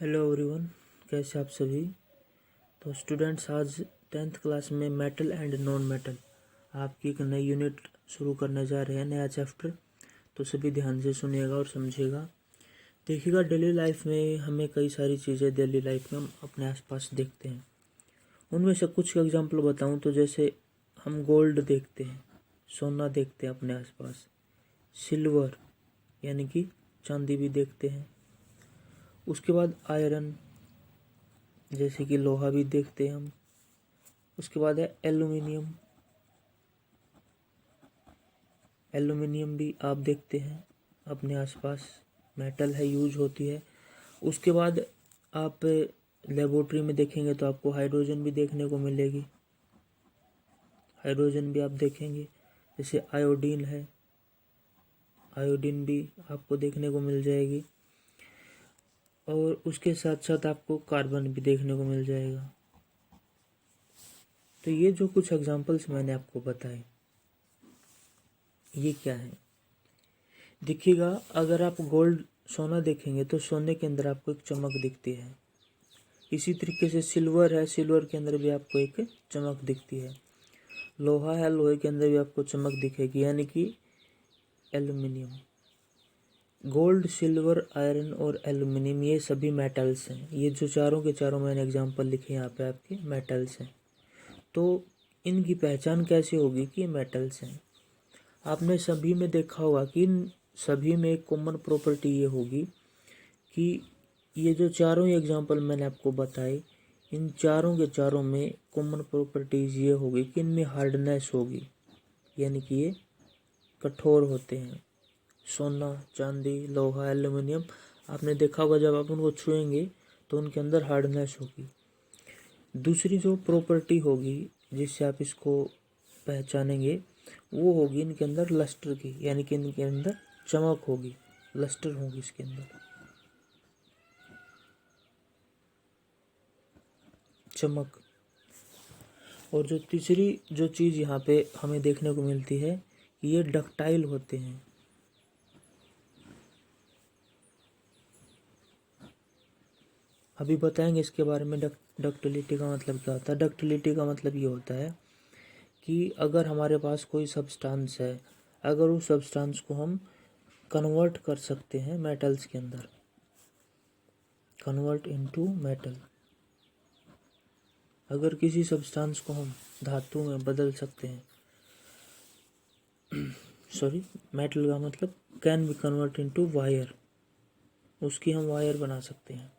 Hello everyone, कैसे आप सभी। तो स्टूडेंट्स, आज 10th क्लास में मेटल एंड नॉन मेटल आपकी एक नई यूनिट शुरू करने जा रहे हैं, नया चैप्टर। तो सभी ध्यान से सुनिएगा और समझिएगा। देखिएगा, डेली लाइफ में हमें कई सारी चीज़ें डेली लाइफ में हम अपने आसपास देखते हैं। उनमें से कुछ एग्जांपल बताऊं तो जैसे हम गोल्ड देखते हैं, सोना देखते हैं अपने आसपास, सिल्वर यानी कि चांदी भी देखते हैं। उसके बाद आयरन जैसे कि लोहा भी देखते हैं हम। उसके बाद है एल्युमिनियम, एल्युमिनियम भी आप देखते हैं अपने आसपास, मेटल है, यूज होती है। उसके बाद आप लेबोरेटरी में देखेंगे तो आपको हाइड्रोजन भी देखने को मिलेगी, हाइड्रोजन भी आप देखेंगे। जैसे आयोडीन है, आयोडीन भी आपको देखने को मिल जाएगी। और उसके साथ साथ आपको कार्बन भी देखने को मिल जाएगा। तो ये जो कुछ एग्जांपल्स मैंने आपको बताए, ये क्या है। देखिएगा, अगर आप गोल्ड सोना देखेंगे तो सोने के अंदर आपको एक चमक दिखती है। इसी तरीके से सिल्वर है, सिल्वर के अंदर भी आपको एक चमक दिखती है। लोहा है, लोहे के अंदर भी आपको चमक दिखेगी, यानी कि एल्युमिनियम। गोल्ड, सिल्वर, आयरन और एल्युमिनियम ये सभी मेटल्स हैं। ये जो चारों के चारों मैंने एग्जांपल लिखे यहाँ पे आपके मेटल्स हैं। तो इनकी पहचान कैसे होगी कि ये मेटल्स हैं। आपने सभी में देखा होगा कि इन सभी में एक कॉमन प्रॉपर्टी ये होगी कि ये जो चारों ही एग्जांपल मैंने आपको बताए, इन चारों के चारों में कॉमन प्रॉपर्टीज ये होगी कि इनमें हार्डनेस होगी, यानी कि ये कठोर होते हैं। सोना, चांदी, लोहा, एल्युमिनियम, आपने देखा होगा जब आप उनको छुएंगे तो उनके अंदर हार्डनेस होगी। दूसरी जो प्रॉपर्टी होगी जिससे आप इसको पहचानेंगे वो होगी इनके अंदर लस्टर की, यानी कि इनके अंदर चमक होगी, लस्टर होगी इसके अंदर, चमक। और जो तीसरी जो चीज़ यहाँ पे हमें देखने को मिलती है कि ये डक्टाइल होते हैं। अभी बताएंगे इसके बारे में। डक्टिलिटी का मतलब क्या होता है। डक्टिलिटी का मतलब ये होता है कि अगर हमारे पास कोई सब्सटेंस है, अगर उस सब्सटेंस को हम कन्वर्ट कर सकते हैं मेटल्स के अंदर, कन्वर्ट इनटू मेटल, अगर किसी सब्सटेंस को हम धातु में बदल सकते हैं, सॉरी, मेटल का मतलब can be convert into wire, उसकी हम वायर बना सकते हैं।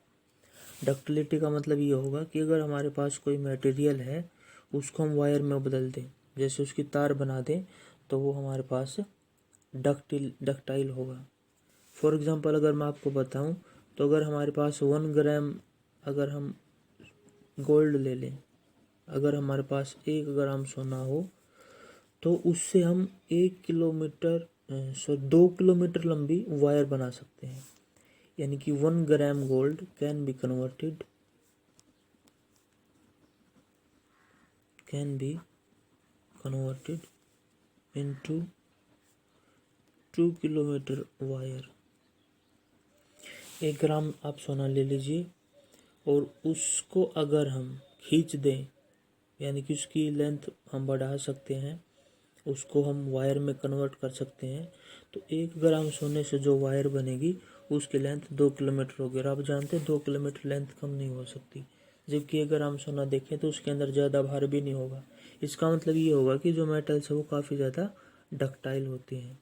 डक्टिलिटी का मतलब ये होगा कि अगर हमारे पास कोई मटेरियल है उसको हम वायर में बदल दें, जैसे उसकी तार बना दें, तो वो हमारे पास डक्टाइल होगा। फॉर एग्जांपल अगर मैं आपको बताऊं तो अगर हमारे पास 1 ग्राम, अगर हम गोल्ड ले लें, अगर हमारे पास 1 ग्राम सोना हो तो उससे हम 2 किलोमीटर लंबी वायर बना सकते हैं। यानी कि 1 gram gold can be converted into 2 kilometre wire. 1 ग्राम आप सोना ले लीजिए और उसको अगर हम खींच दें, यानी कि उसकी लेंथ हम बढ़ा सकते हैं, उसको हम वायर में कन्वर्ट कर सकते हैं, तो 1 ग्राम सोने से जो वायर बनेगी उसकी लेंथ 2 किलोमीटर होगी। और आप जानते हैं 2 किलोमीटर लेंथ कम नहीं हो सकती, जबकि 1 ग्राम सोना देखें तो उसके अंदर ज़्यादा भार भी नहीं होगा। इसका मतलब ये होगा कि जो मेटल्स है वो काफ़ी ज़्यादा डक्टाइल होते हैं।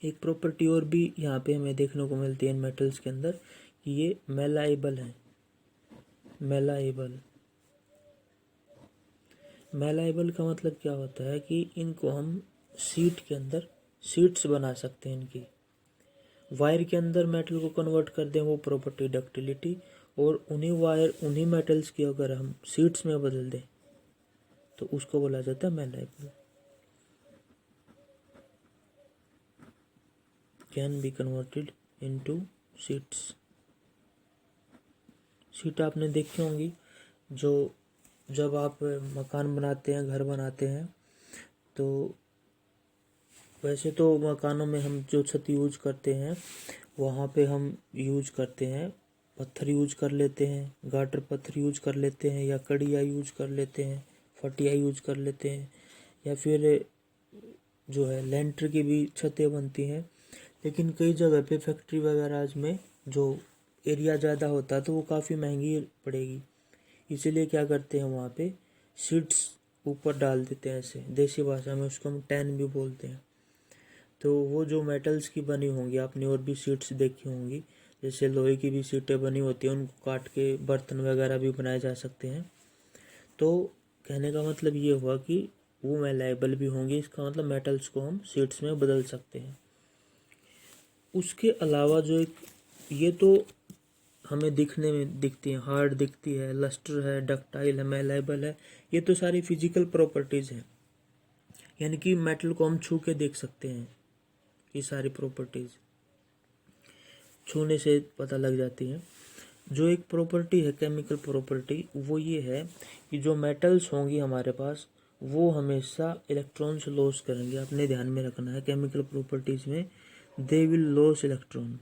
एक प्रॉपर्टी और भी यहाँ पे हमें देखने को मिलती है इन मेटल्स के अंदर कि ये मेलाएबल हैं। मेलाएबल का मतलब क्या होता है कि इनको हम शीट के अंदर शीट्स बना सकते हैं। इनकी वायर के अंदर मेटल को कन्वर्ट कर दें, वो प्रॉपर्टी डक्टिलिटी। और उन्हीं मेटल्स की अगर हम शीट्स में बदल दें तो उसको बोला जाता है malleable, can be converted into sheets. Sheet आपने देखी होंगी, जो जब आप मकान बनाते हैं, घर बनाते हैं, तो वैसे तो मकानों में हम जो छत यूज करते हैं वहाँ पे हम यूज करते हैं पत्थर यूज कर लेते हैं, गाटर पत्थर यूज कर लेते हैं, या कड़िया यूज कर लेते हैं, फटिया यूज कर लेते हैं, या फिर जो है लेंटर की भी छतें बनती हैं। लेकिन कई जगह पे फैक्ट्री वगैरह में जो एरिया ज़्यादा होता है तो वो काफ़ी महंगी पड़ेगी, इसीलिए क्या करते हैं वहाँ पे शीट्स ऊपर डाल देते हैं, ऐसे देसी भाषा में उसको हम टैन भी बोलते हैं। तो वो जो मेटल्स की बनी होंगी, आपने और भी शीट्स देखी होंगी, जैसे लोहे की भी शीटें बनी होती हैं, उनको काट के बर्तन वगैरह भी बनाए जा सकते हैं। तो कहने का मतलब ये हुआ कि वो मैलेबल भी होंगी, इसका मतलब मेटल्स को हम शीट्स में बदल सकते हैं। उसके अलावा जो एक ये तो हमें दिखने में दिखती है, हार्ड दिखती है, लस्टर है, डक्टाइल है, मैलेबल है, ये तो सारी फिजिकल प्रॉपर्टीज़ हैं, यानी कि मेटल को हम छू के देख सकते हैं। ये सारी प्रॉपर्टीज़ छूने से पता लग जाती हैं। जो एक प्रॉपर्टी है केमिकल प्रॉपर्टी, वो ये है कि जो मेटल्स होंगी हमारे पास वो हमेशा इलेक्ट्रॉन्स लॉस करेंगे। आपने ध्यान में रखना है केमिकल प्रॉपर्टीज़ में, they will loss electron,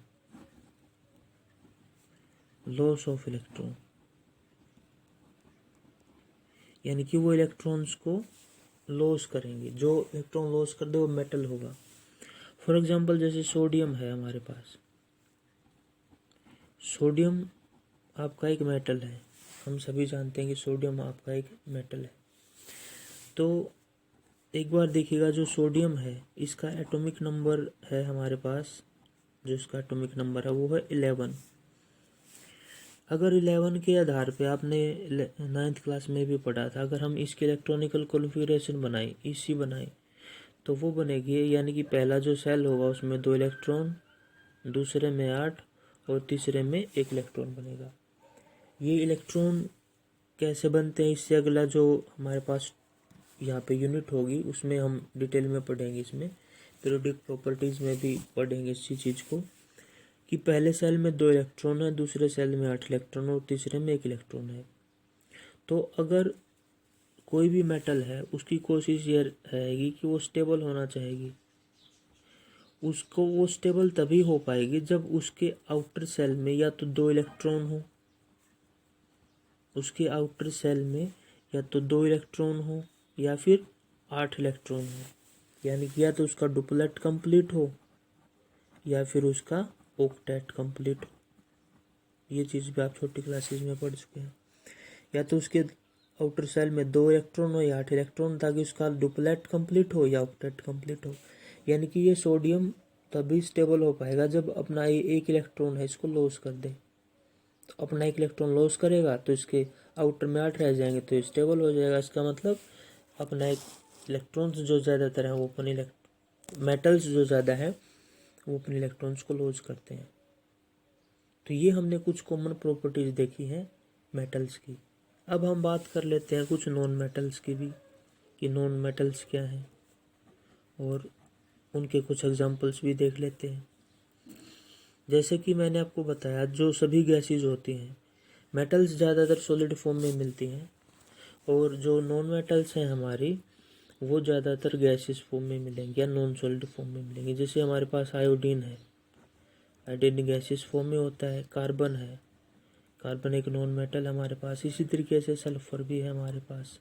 loss of electron, यानी कि वो इलेक्ट्रॉन्स को लॉस करेंगे। जो इलेक्ट्रॉन लॉस कर दे वो मेटल होगा। फॉर एग्जांपल जैसे सोडियम है हमारे पास, सोडियम आपका एक मेटल है, हम सभी जानते हैं कि सोडियम आपका एक मेटल है। तो एक बार देखिएगा जो सोडियम है इसका एटॉमिक नंबर है हमारे पास, जो इसका एटॉमिक नंबर है वो है 11। अगर 11 के आधार पे आपने 9th क्लास में भी पढ़ा था, अगर हम इसके इलेक्ट्रॉनिकल कॉन्फ़िगरेशन बनाए, ईसी बनाए, तो वो बनेगी, यानी कि पहला जो सेल होगा उसमें 2 इलेक्ट्रॉन, दूसरे में 8 और तीसरे में 1 इलेक्ट्रॉन बनेगा। ये इलेक्ट्रॉन कैसे बनते हैं, इससे अगला जो हमारे पास यहाँ पे यूनिट होगी उसमें हम डिटेल में पढ़ेंगे। इसमें पीरियोडिक प्रॉपर्टीज़ में भी पढ़ेंगे इसी चीज़ को, कि पहले सेल में 2 इलेक्ट्रॉन है, दूसरे सेल में 8 इलेक्ट्रॉन और तीसरे में 1 इलेक्ट्रॉन है। तो अगर कोई भी मेटल है उसकी कोशिश ये रहेगी कि वो स्टेबल होना चाहेगी, उसको वो स्टेबल तभी हो पाएगी जब उसके आउटर सेल में या तो 2 इलेक्ट्रॉन हो, उसके आउटर सेल में या तो 2 इलेक्ट्रॉन हो या फिर 8 इलेक्ट्रॉन हो, यानी कि या तो उसका डुप्लेट कंप्लीट हो या फिर उसका ऑक्टेट कंप्लीट हो। ये चीज़ भी आप छोटी क्लासेस में पढ़ चुके हैं। या तो उसके आउटर सेल में 2 इलेक्ट्रॉन हो या 8 इलेक्ट्रॉन, ताकि उसका डुप्लेट कंप्लीट हो या ऑक्टेट कंप्लीट हो। यानी कि ये सोडियम तभी स्टेबल हो पाएगा जब अपना ये 1 इलेक्ट्रॉन है इसको लॉस कर दे। तो अपना 1 इलेक्ट्रॉन लॉस करेगा तो इसके आउटर में 8 रह जाएंगे तो स्टेबल हो जाएगा। इसका मतलब अपना एक इलेक्ट्रॉन्स जो ज़्यादातर है वो अपने मेटल्स जो ज़्यादा है वो अपने इलेक्ट्रॉन्स को लॉस करते हैं। तो ये हमने कुछ कॉमन प्रॉपर्टीज़ देखी हैं मेटल्स की। अब हम बात कर लेते हैं कुछ नॉन मेटल्स की भी, कि नॉन मेटल्स क्या हैं और उनके कुछ एग्जांपल्स भी देख लेते हैं। जैसे कि मैंने आपको बताया जो सभी गैसेज होती हैं, मेटल्स ज़्यादातर सॉलिड फॉर्म में मिलती हैं, और जो नॉन मेटल्स हैं हमारी वो ज़्यादातर गैसेस फॉर्म में मिलेंगे या नॉन सॉलिड फॉर्म में मिलेंगे। जैसे हमारे पास आयोडीन है, आयोडीन गैसेस फॉर्म में होता है। कार्बन है, कार्बन एक नॉन मेटल हमारे पास। इसी तरीके से सल्फर भी है हमारे पास।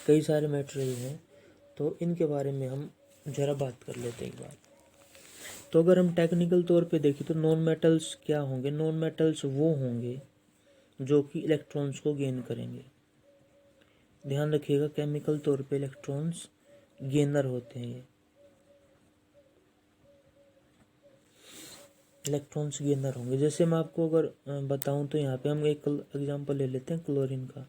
कई सारे मेटेरियल हैं, तो इनके बारे में हम ज़रा बात कर लेते हैं एक बार। तो अगर हम टेक्निकल तौर पे देखें तो नॉन मेटल्स क्या होंगे? नॉन मेटल्स वो होंगे जो कि इलेक्ट्रॉन्स को गेन करेंगे। ध्यान रखिएगा केमिकल तौर पे इलेक्ट्रॉन्स गेनर होते हैं। ये इलेक्ट्रॉन्स गेनर होंगे। जैसे मैं आपको अगर बताऊं तो यहाँ पे हम एक एग्जांपल ले लेते हैं क्लोरीन का।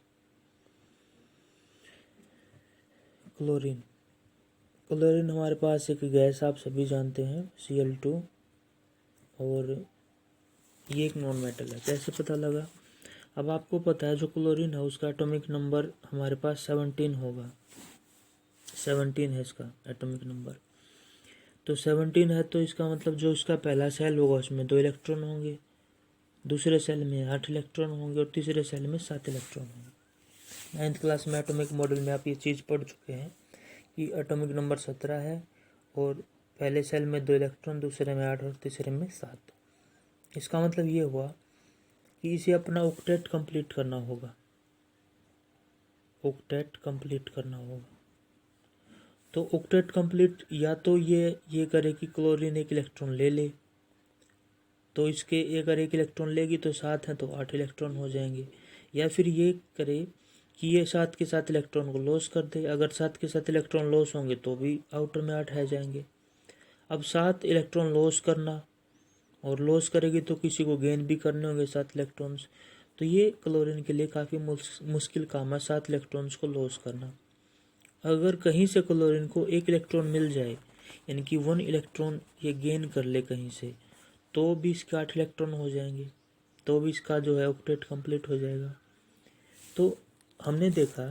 क्लोरीन हमारे पास एक गैस आप सभी जानते हैं Cl2, और ये एक नॉन मेटल है। कैसे पता लगा? अब आपको पता है जो क्लोरीन है उसका एटॉमिक नंबर हमारे पास 17 होगा। 17 है इसका एटॉमिक नंबर। तो 17 है तो इसका मतलब जो इसका पहला सेल होगा उसमें 2 इलेक्ट्रॉन होंगे, दूसरे सेल में 8 इलेक्ट्रॉन होंगे और तीसरे सेल में 7 इलेक्ट्रॉन होंगे। 9th क्लास में एटॉमिक मॉडल में आप ये चीज़ पढ़ चुके हैं कि एटॉमिक नंबर 17 है और पहले सेल में 2 इलेक्ट्रॉन, दूसरे में 8 और तीसरे में 7। इसका मतलब ये हुआ कि इसे अपना ऑक्टेट कंप्लीट करना होगा, ऑक्टेट कंप्लीट करना होगा। तो ऑक्टेट कंप्लीट या तो ये करे कि क्लोरीन एक इलेक्ट्रॉन ले ले, तो इसके अगर एक इलेक्ट्रॉन लेगी तो 7 है तो 8 इलेक्ट्रॉन हो जाएंगे, या फिर ये करे कि ये 7 के साथ इलेक्ट्रॉन को लॉस कर दे। अगर 7 के साथ इलेक्ट्रॉन लॉस होंगे तो भी आउटर में 8 रह जाएंगे। अब 7 इलेक्ट्रॉन लॉस करना, और लॉस करेगी तो किसी को गेन भी करने होंगे 7 इलेक्ट्रॉन्स, तो ये क्लोरीन के लिए काफ़ी मुश्किल काम है 7 इलेक्ट्रॉन्स को लॉस करना। अगर कहीं से क्लोरीन को एक इलेक्ट्रॉन मिल जाए, यानी कि 1 इलेक्ट्रॉन ये गेन कर ले कहीं से, तो भी इसके 8 इलेक्ट्रॉन हो जाएंगे, तो भी इसका जो है ऑक्टेट कंप्लीट हो जाएगा। तो हमने देखा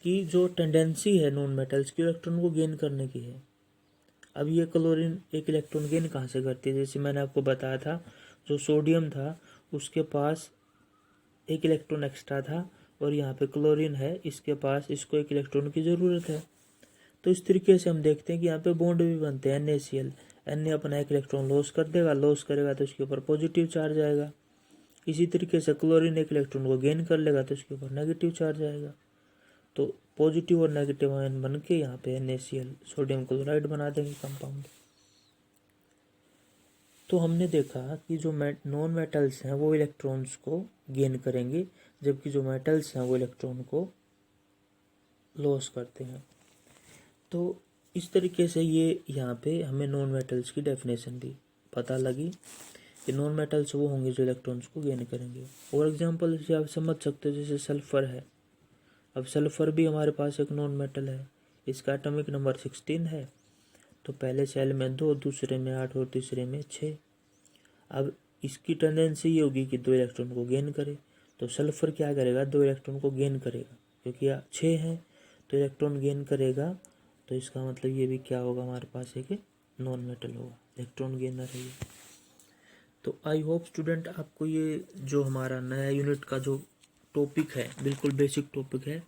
कि जो टेंडेंसी है नॉन मेटल्स की इलेक्ट्रॉन को गेन करने की है। अब ये क्लोरीन एक इलेक्ट्रॉन गेन कहाँ से करती है? जैसे मैंने आपको बताया था, जो सोडियम था उसके पास एक इलेक्ट्रॉन एक्स्ट्रा था, और यहाँ पे क्लोरीन है, इसके पास इसको एक इलेक्ट्रॉन की ज़रूरत है। तो इस तरीके से हम देखते हैं कि यहाँ पे बॉन्ड भी बनते हैं NaCl। Na अपना एक इलेक्ट्रॉन लॉस कर देगा, लॉस करेगा तो इसके ऊपर पॉजिटिव चार्ज आएगा। इसी तरीके से क्लोरीन एक इलेक्ट्रॉन को गेन कर लेगा तो इसके ऊपर नेगेटिव चार्ज आएगा। तो पॉजिटिव और नेगेटिव आयन बन के यहाँ पे NaCl सोडियम क्लोराइड बना देंगे कंपाउंड। तो हमने देखा कि जो नॉन मेटल्स हैं वो इलेक्ट्रॉन्स को गेन करेंगे, जबकि जो मेटल्स हैं वो इलेक्ट्रॉन को लॉस करते हैं। तो इस तरीके से ये यहाँ पे हमें नॉन मेटल्स की डेफिनेशन भी पता लगी कि नॉन मेटल्स वो होंगे जो इलेक्ट्रॉन्स को गेन करेंगे। और एग्जांपल से आप समझ सकते हो, जैसे सल्फर है। अब सल्फर भी हमारे पास एक नॉन मेटल है, इसका एटॉमिक नंबर 16 है। तो पहले सेल में 2, दूसरे में 8 और तीसरे में 6। अब इसकी टेंडेंसी ये होगी कि 2 इलेक्ट्रॉन को गेन करे, तो सल्फर क्या करेगा? 2 इलेक्ट्रॉन को गेन करेगा, क्योंकि 6 है तो इलेक्ट्रॉन गेन करेगा। तो इसका मतलब ये भी क्या होगा? हमारे पास एक नॉन मेटल होगा, इलेक्ट्रॉन गेनर है ये। तो आई होप स्टूडेंट आपको ये जो हमारा नया यूनिट का जो टॉपिक है, बिल्कुल बेसिक टॉपिक है,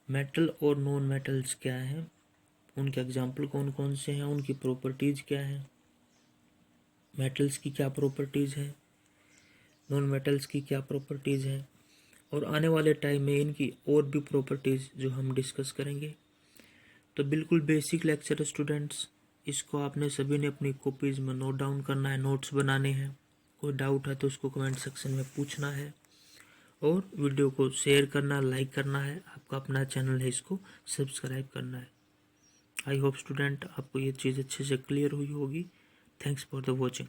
मेटल और नॉन मेटल्स क्या हैं, उनके एग्जाम्पल कौन कौन से हैं, उनकी प्रॉपर्टीज़ क्या हैं, मेटल्स की क्या प्रॉपर्टीज़ हैं, नॉन मेटल्स की क्या प्रॉपर्टीज़ हैं, और आने वाले टाइम में इनकी और भी प्रॉपर्टीज़ जो हम डिस्कस करेंगे। तो बिल्कुल बेसिक लेक्चर है स्टूडेंट्स, इसको आपने सभी ने अपनी कॉपीज़ में नोट डाउन करना है, नोट्स बनाने हैं। कोई डाउट है तो उसको कमेंट सेक्शन में पूछना है, और वीडियो को शेयर करना, लाइक करना है। आपका अपना चैनल है, इसको सब्सक्राइब करना है। आई होप स्टूडेंट आपको ये चीज़ अच्छे से क्लियर हुई होगी। Thanks for the watching.